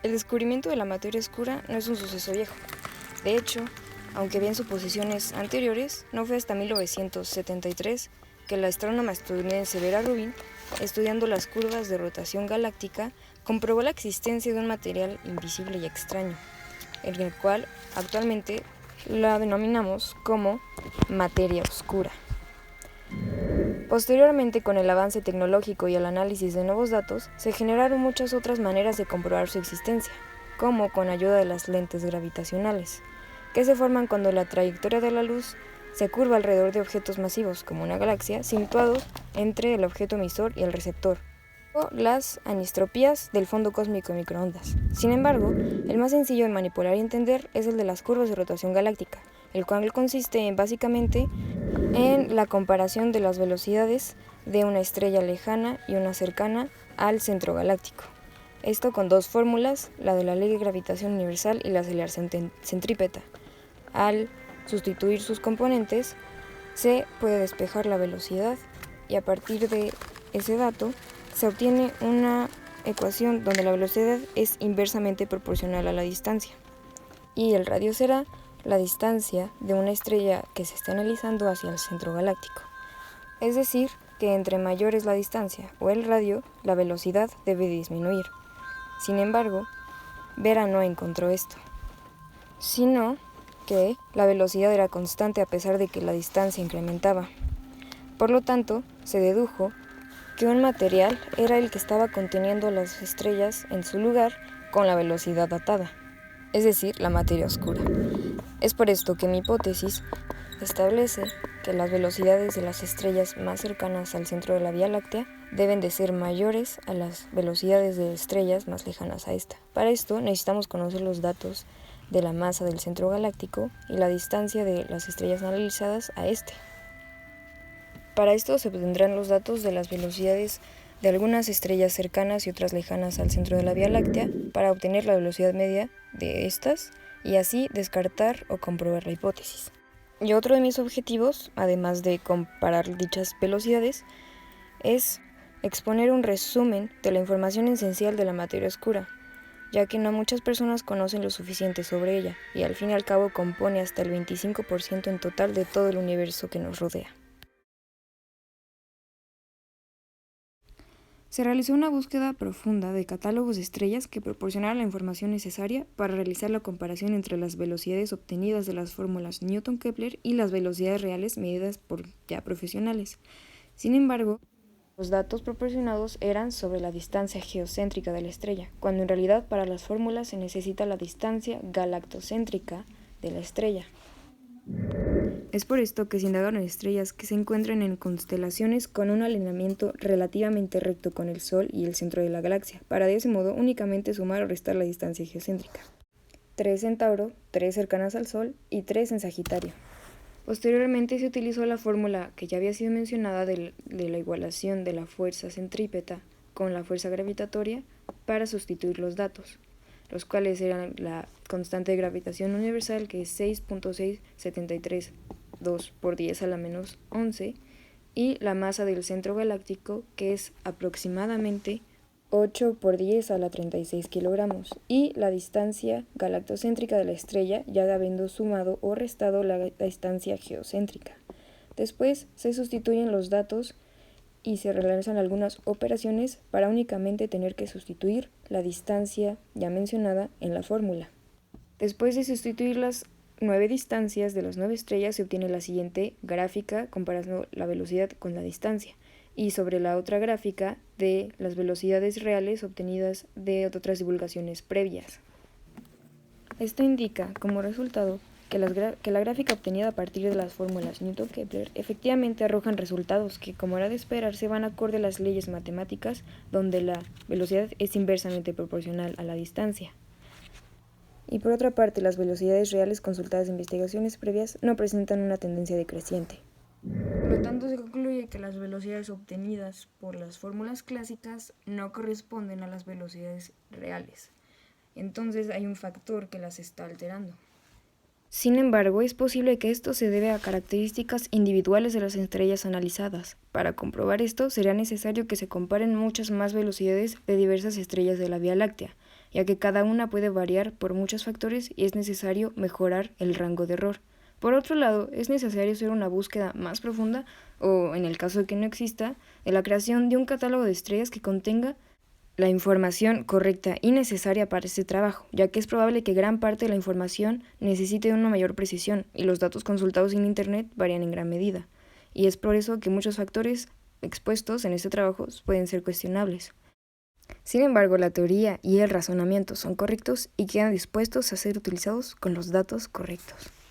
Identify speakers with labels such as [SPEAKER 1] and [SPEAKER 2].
[SPEAKER 1] El descubrimiento de la materia oscura no es un suceso viejo. De hecho, aunque bien suposiciones anteriores, no fue hasta 1973 que la astrónoma estadounidense Vera Rubin, estudiando las curvas de rotación galáctica, comprobó la existencia de un material invisible y extraño, en el cual actualmente la denominamos como materia oscura. Posteriormente, con el avance tecnológico y el análisis de nuevos datos, se generaron muchas otras maneras de comprobar su existencia, como con ayuda de las lentes gravitacionales, que se forman cuando la trayectoria de la luz se curva alrededor de objetos masivos, como una galaxia, situados entre el objeto emisor y el receptor, o las anisotropías del fondo cósmico de microondas. Sin embargo, el más sencillo de manipular y entender es el de las curvas de rotación galáctica, el cual consiste básicamente en la comparación de las velocidades de una estrella lejana y una cercana al centro galáctico. Esto con dos fórmulas, la de la ley de gravitación universal y la auxiliar centrípeta. Al sustituir sus componentes, se puede despejar la velocidad y a partir de ese dato se obtiene una ecuación donde la velocidad es inversamente proporcional a la distancia y el radio será la distancia de una estrella que se está analizando hacia el centro galáctico. Es decir, que entre mayor es la distancia o el radio, la velocidad debe disminuir. Sin embargo, Vera no encontró esto, sino que la velocidad era constante a pesar de que la distancia incrementaba. Por lo tanto, se dedujo que un material era el que estaba conteniendo las estrellas en su lugar con la velocidad datada, es decir, la materia oscura. Es por esto que mi hipótesis establece que las velocidades de las estrellas más cercanas al centro de la Vía Láctea deben de ser mayores a las velocidades de estrellas más lejanas a esta. Para esto necesitamos conocer los datos de la masa del centro galáctico y la distancia de las estrellas analizadas a este. Para esto se obtendrán los datos de las velocidades de algunas estrellas cercanas y otras lejanas al centro de la Vía Láctea para obtener la velocidad media de estas y así descartar o comprobar la hipótesis. Y otro de mis objetivos, además de comparar dichas velocidades, es exponer un resumen de la información esencial de la materia oscura, ya que no muchas personas conocen lo suficiente sobre ella y al fin y al cabo compone hasta el 25% en total de todo el universo que nos rodea. Se realizó una búsqueda profunda de catálogos de estrellas que proporcionaran la información necesaria para realizar la comparación entre las velocidades obtenidas de las fórmulas Newton-Kepler y las velocidades reales medidas por ya profesionales. Sin embargo, los datos proporcionados eran sobre la distancia geocéntrica de la estrella, cuando en realidad para las fórmulas se necesita la distancia galactocéntrica de la estrella. Es por esto que se indagaron estrellas que se encuentran en constelaciones con un alineamiento relativamente recto con el Sol y el centro de la galaxia, para de ese modo únicamente sumar o restar la distancia geocéntrica. 3 en Tauro, 3 cercanas al Sol y 3 en Sagitario. Posteriormente se utilizó la fórmula que ya había sido mencionada de la igualación de la fuerza centrípeta con la fuerza gravitatoria para sustituir los datos, los cuales eran la constante de gravitación universal, que es 6.6732 por 10 a la menos 11, y la masa del centro galáctico, que es aproximadamente 8 por 10 a la 36 kilogramos, y la distancia galactocéntrica de la estrella, ya habiendo sumado o restado la distancia geocéntrica. Después se sustituyen los datos y se realizan algunas operaciones para únicamente tener que sustituir la distancia ya mencionada en la fórmula. Después de sustituir las 9 distancias de las 9 estrellas, se obtiene la siguiente gráfica comparando la velocidad con la distancia, y sobre la otra gráfica de las velocidades reales obtenidas de otras divulgaciones previas. Esto indica como resultado que la gráfica obtenida a partir de las fórmulas Newton-Kepler efectivamente arrojan resultados que, como era de esperarse, van acorde a las leyes matemáticas, donde la velocidad es inversamente proporcional a la distancia. Y por otra parte, las velocidades reales consultadas en investigaciones previas no presentan una tendencia decreciente. Por lo tanto, se concluye que las velocidades obtenidas por las fórmulas clásicas no corresponden a las velocidades reales. Entonces hay un factor que las está alterando. Sin embargo, es posible que esto se debe a características individuales de las estrellas analizadas. Para comprobar esto, sería necesario que se comparen muchas más velocidades de diversas estrellas de la Vía Láctea, ya que cada una puede variar por muchos factores y es necesario mejorar el rango de error. Por otro lado, es necesario hacer una búsqueda más profunda, o en el caso de que no exista, de la creación de un catálogo de estrellas que contenga la información correcta y necesaria para este trabajo, ya que es probable que gran parte de la información necesite una mayor precisión y los datos consultados en Internet varían en gran medida. Y es por eso que muchos factores expuestos en este trabajo pueden ser cuestionables. Sin embargo, la teoría y el razonamiento son correctos y quedan dispuestos a ser utilizados con los datos correctos.